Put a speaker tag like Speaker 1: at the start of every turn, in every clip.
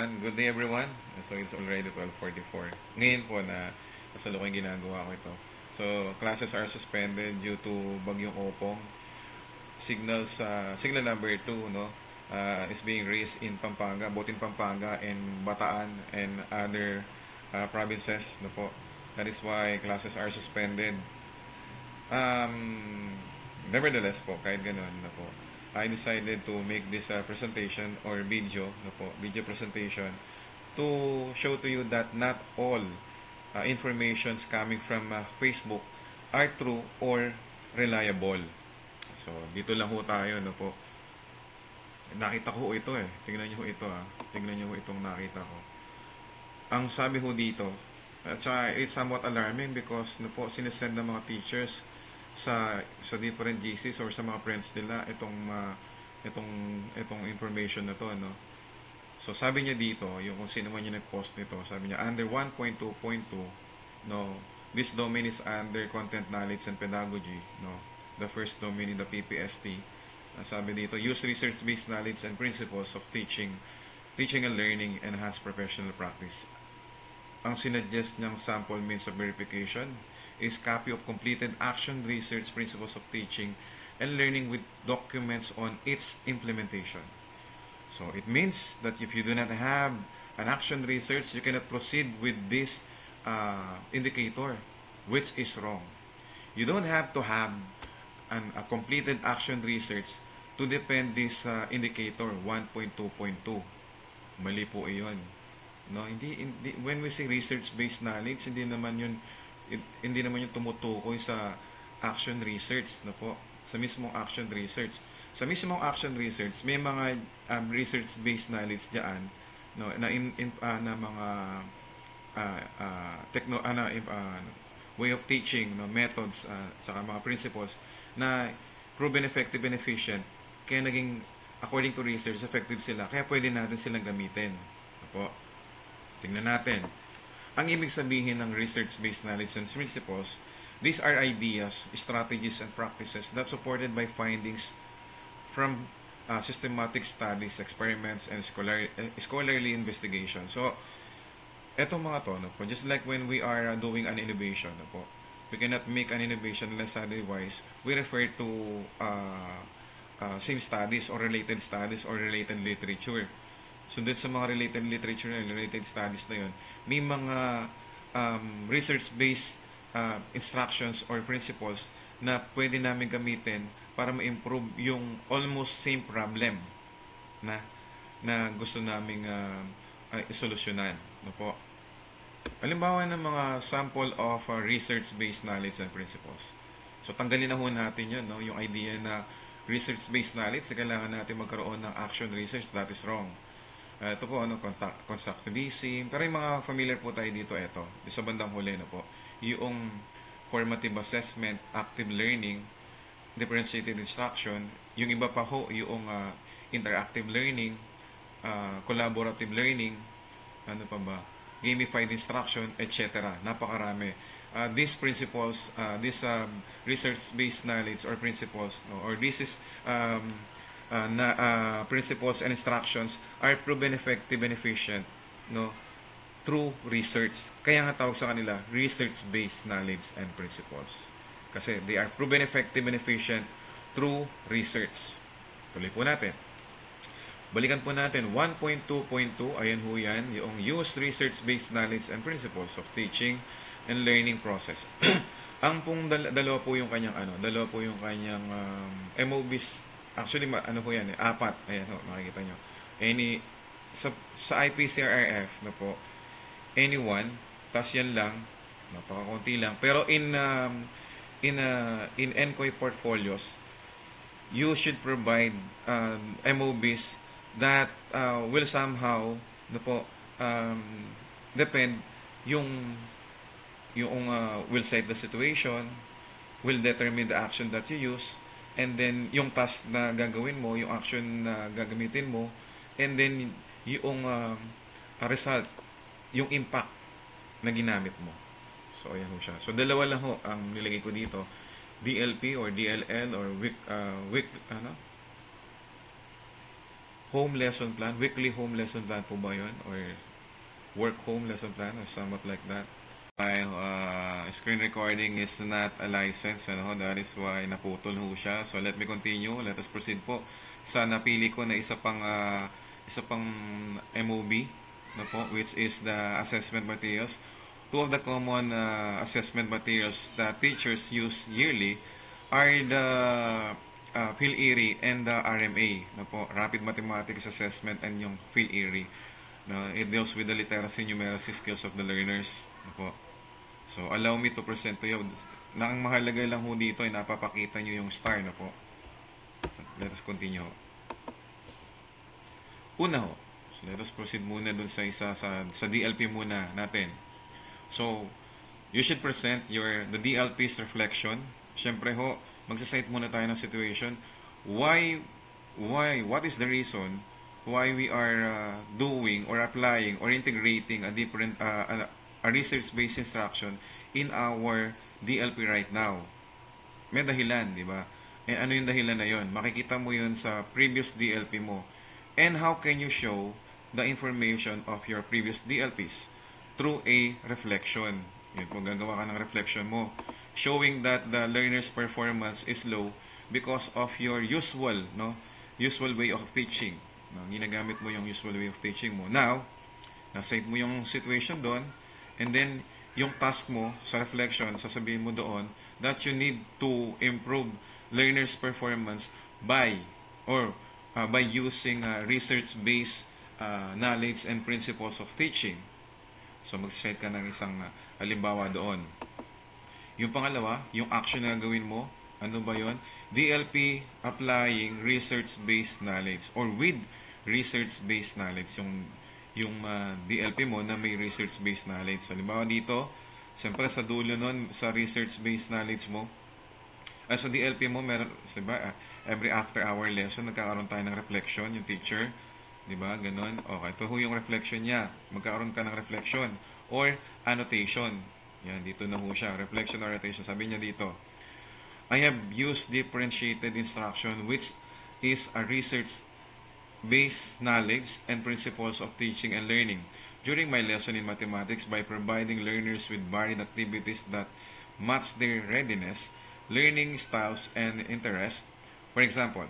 Speaker 1: everyone. Good day everyone. So it's already 12:44. Ngayon po na kasalukuyang ginagawa ko ito. So classes are suspended due to bagyong Opong. Signal number 2 no is being raised in Pampanga, both in Pampanga and Bataan and other provinces no po. That is why classes are suspended. Nevertheless po, kahit ganoon na po, I decided to make this presentation or video presentation to show to you that not all informations coming from Facebook are true or reliable. So, dito lang ho tayo, no po. Nakita ko ho ito eh. Tingnan niyo ho ito Tingnan niyo ho itong nakita ko. Ang sabi ho dito, at it's somewhat alarming because no po, sinesend ng mga teachers sa different GCs or sa mga friends nila itong information na to, no. So sabi niya dito, yung kung sino man yung nag-post nito, sabi niya under 1.2.2, no, this domain is under content knowledge and pedagogy, no. The first domain in the PPST. Sabi dito, use research-based knowledge and principles of teaching and learning, enhance professional practice. Ang sinuggest niyang sample means of verification is copy of completed action research principles of teaching and learning with documents on its implementation. So it means that if you do not have an action research, you cannot proceed with this indicator, which is wrong. You don't have to have a completed action research to depend this indicator 1.2.2. Mali po iyon. No, hindi when we say research-based knowledge, hindi naman yung tumutukoy sa action research na po, sa mismong action research. Sa mismong action research, may mga research-based knowledge diyan, no, na mga way of teaching, no, methods, saka mga principles na proven effective and efficient, kaya naging according to research effective sila, kaya pwede natin silang gamitin. Apo, tingnan natin. Ang ibig sabihin ng research-based knowledge and principles, these are ideas, strategies, and practices that supported by findings from systematic studies, experiments, and scholarly investigation. So, etong mga to, no po, just like when we are doing an innovation, no po, we cannot make an innovation unless otherwise we refer to same studies or related literature. So, dun sa mga related literature and related studies na yun, may mga research-based instructions or principles na pwede namin gamitin para ma-improve yung almost same problem na gusto naming isolusyonan. No po? Halimbawa ng mga sample of research-based knowledge and principles. So, tanggalin na ho natin yun, no? Yung idea na research-based knowledge, na kailangan natin magkaroon ng action research, that is wrong. Ito po, constructivism. Pero yung mga familiar po tayo dito, ito sa bandang huli na po, yung formative assessment, active learning, differentiated instruction. Yung iba pa ho, yung interactive learning, collaborative learning, ano pa ba, gamified instruction, etc. Napakarami. These principles, research-based knowledge or principles, no, or this is principles and instructions are proven effective and efficient, no, through research. Kaya nga tawag sa kanila research-based knowledge and principles, kasi they are proven effective and efficient through research. Tuloy po natin, balikan po natin 1.2.2. ayan ho yan, yung use research-based knowledge and principles of teaching and learning process. Ang pong dalawa po yung kanyang MOBs. Actually, ano po yan, 4. Ayan ho, makikita nyo. Sa IPCRRF, na po, anyone, tas yan lang, napakakunti lang. Pero in NCOI portfolios, you should provide MOBs that will somehow, na po, depend will set the situation, will determine the action that you use, and then yung task na gagawin mo, yung action na gagamitin mo, and then yung result, yung impact na ginamit mo. So ayan ho siya. So dalawa lang ho ang nilagay ko dito, DLP or DLL or home lesson plan, weekly home lesson plan po ba yun? Or work home lesson plan or somewhat like that? My screen recording is not a license, ano? That is why naputol ho siya. So let me continue. Let us proceed po sa napili ko na isa pang MOB, no po, which is the assessment materials. Two of the common assessment materials that teachers use yearly are the PhilErie and the RMA, no po, Rapid Mathematics Assessment and yung PhilErie. No, it deals with the literacy, numeracy skills of the learners, no po. So, allow me to present to you. Ang mahalaga lang ho dito ay napapakita nyo yung star na po. Let us continue. Una ho. So, let us proceed muna dun sa sa DLP muna natin. So, you should present the DLP's reflection. Siyempre ho, magsasite muna tayo ng situation. What is the reason why we are doing or applying or integrating a different a research-based instruction in our DLP right now? May dahilan, di ba? And ano yung dahilan na yon? Makikita mo yun sa previous DLP mo. And how can you show the information of your previous DLPs? Through a reflection. Yun po, gagawa ka ng reflection mo. Showing that the learner's performance is low because of your usual way of teaching. No, ginagamit mo yung usual way of teaching mo. Now, nasite mo yung situation doon, and then yung task mo sa reflection, sasabihin mo doon that you need to improve learner's performance by using research-based knowledge and principles of teaching. So, mag-set ka ng isang halimbawa doon. Yung pangalawa, yung action na gawin mo, ano ba yon? DLP applying research-based knowledge or with research-based knowledge. Yung DLP mo na may research-based knowledge. Halimbawa dito, siyempre sa dulo nun, sa research-based knowledge mo, sa DLP mo, meron, diba, every after-hour lesson, nagkakaroon tayo ng reflection, yung teacher. Diba? Ganon. Okay. Ito ho yung reflection niya. Magkakaroon ka ng reflection or annotation. Yan. Dito na ho siya. Reflection or annotation. Sabi niya dito, I have used differentiated instruction which is a research-based knowledge and principles of teaching and learning during my lesson in mathematics by providing learners with varied activities that match their readiness, learning styles, and interest. For example,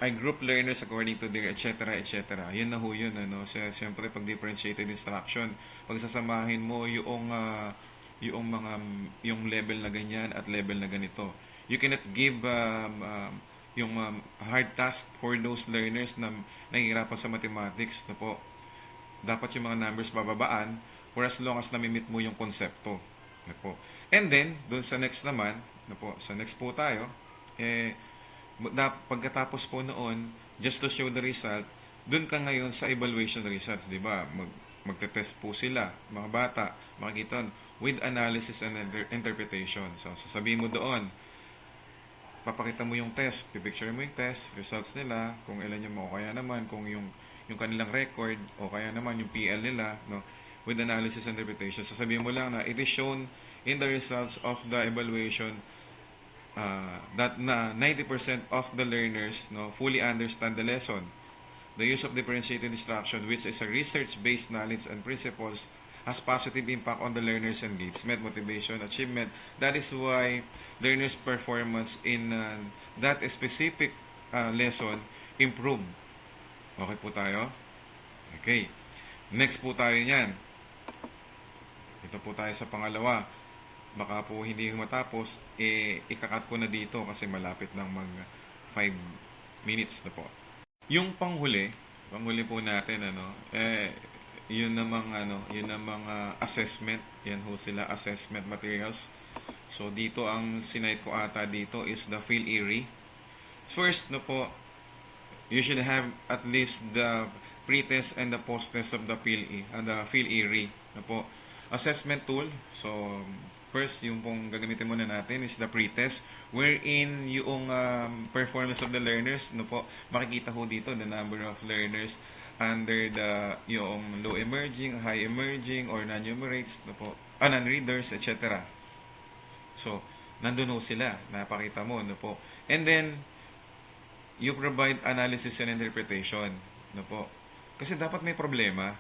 Speaker 1: I group learners according to their etc. etc. Yun na ho yun. Ano? Siyempre, pag differentiated instruction, pagsasamahin mo yung level na ganyan at level na ganito. You cannot give hard task for those learners na nahihirapan sa mathematics. No po? Dapat yung mga numbers bababaan for as long as namimit mo yung konsepto. No po? And then, dun sa next naman, no po, sa next po tayo, pagkatapos po noon, just to show the result, dun ka ngayon sa evaluation results, di ba? Magte-test po sila, mga bata, makikita with analysis and interpretation. So, sasabihin mo doon, papakita mo yung test, pipicture mo yung test, results nila, kung ilan yung o kaya naman, kung yung kanilang record, o kaya naman yung PL nila, no? With analysis and interpretation. Sasabihin mo lang na it is shown in the results of the evaluation that 90% of the learners fully understand the lesson. The use of differentiated instruction, which is a research-based knowledge and principles, has positive impact on the learner's engagement, motivation, achievement. That is why learners' performance in that specific lesson improve. Okay po tayo? Okay. Next po tayo niyan. Ito po tayo sa pangalawa. Baka po hindi matapos, ikakat ko na dito kasi malapit ng mag 5 minutes na po. Yung panghuli po natin, yun namang assessment, yan ho sila, assessment materials. So, dito ang sinite ko ata dito is the PhilErie. First, you should have at least the pre-test and the post-test of the PhilErie. Assessment tool, so, first, yung pong gagamitin muna natin is the pre-test wherein yung performance of the learners, makikita ho dito the number of learners under yung low emerging, high emerging, or non-numerates, non-readers, etc. So, nandun ho sila, napakita mo, And then, you provide analysis and interpretation. No po. Kasi dapat may problema.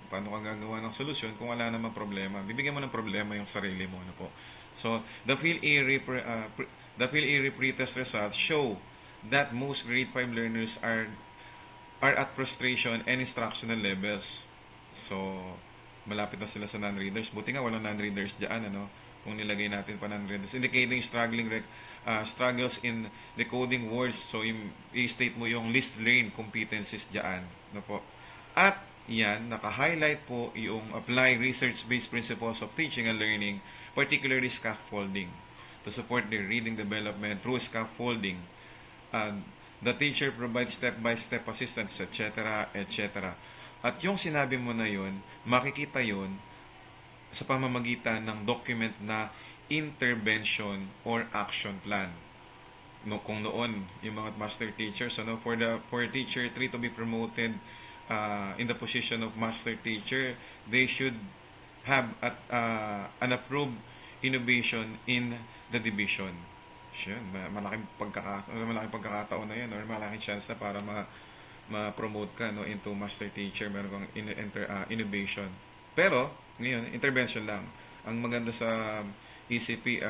Speaker 1: Paano ka gagawa ng solusyon kung wala namang problema? Bibigyan mo ng problema yung sarili mo, ano po. So, the PhilE pretest results show that most grade 5 learners are at frustration and instructional levels. So, malapit na sila sa non-readers. Buti nga walang non-readers diyan, ano? Kung nilagay natin pa non-readers, indicating struggles in decoding words. So, i-state mo yung least learned competencies diyan, no po. At yan, naka-highlight po yung apply research-based principles of teaching and learning, particularly scaffolding, to support their reading development through scaffolding. And the teacher provides step-by-step assistance, etc., etc. At yung sinabi mo na yun, makikita yun sa pamamagitan ng document na intervention or action plan. No, kung noon, yung mga master teachers, ano, for teacher 3 to be promoted in the position of master teacher, they should have an approved innovation in the division. Yun, malaking pagkakataon na yan, or malaking chance na para ma-promote ka, no, into master teacher, meron kang innovation. Pero ngayon intervention lang. Ang maganda sa ECP,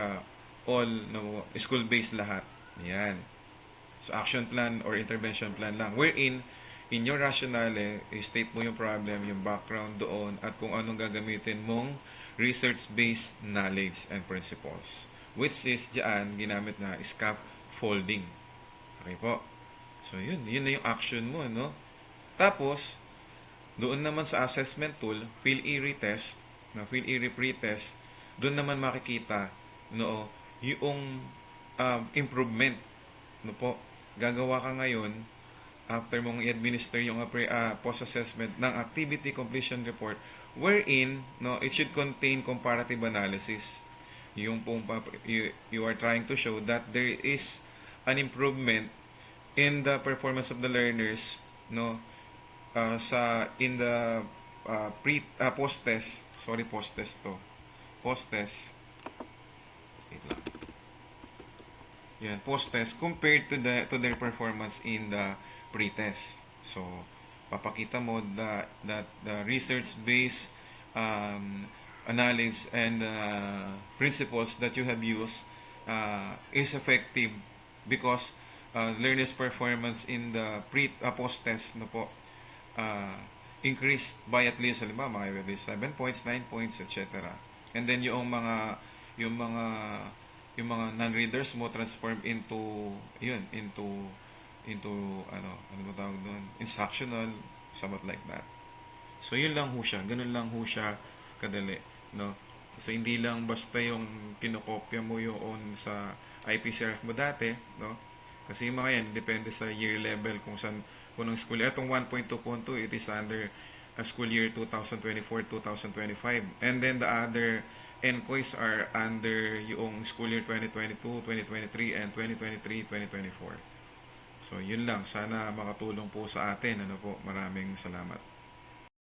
Speaker 1: all, no, school-based lahat. Yan. So action plan or intervention plan lang, wherein in your rationale, state mo yung problem, yung background doon, at kung anong gagamitin mong research-based knowledge and principles, which is diyan ginamit na scaffolding. Okay po. So yun na yung action mo, no? Tapos doon naman sa assessment tool, PhilE retest, na PhilE pretest, doon naman makikita, no, yung improvement, no po. Gagawa ka ngayon after mong i-administer yung post-assessment ng activity completion report, wherein, no, it should contain comparative analysis. Yung you are trying to show that there is an improvement in the performance of the learners, no, in the post-test, post-test, wait lang. Yan, post-test compared to their performance in the pre-test. So, papakita mo that the research-based analysis and principles that you have used is effective because learners' performance in the post-test, no po, increased by at least, halimbawa, mga 7 points, 9 points, etc. And then yung mga non-readers mo transform into ano ba tawag doon, instructional, somewhat like that. So yun lang ho siya, ganun lang ho siya kadali, no? So hindi lang basta yung kinokopya mo yun sa IPCRF mo dati, no? Kasi yung mga yan depende sa year level kung ng school year. Itong 1.2.2, it is under school year 2024-2025. And then the other NCOIs are under yung school year 2022, 2023, and 2023-2024. So, yun lang. Sana makatulong po sa atin. Ano po, maraming salamat.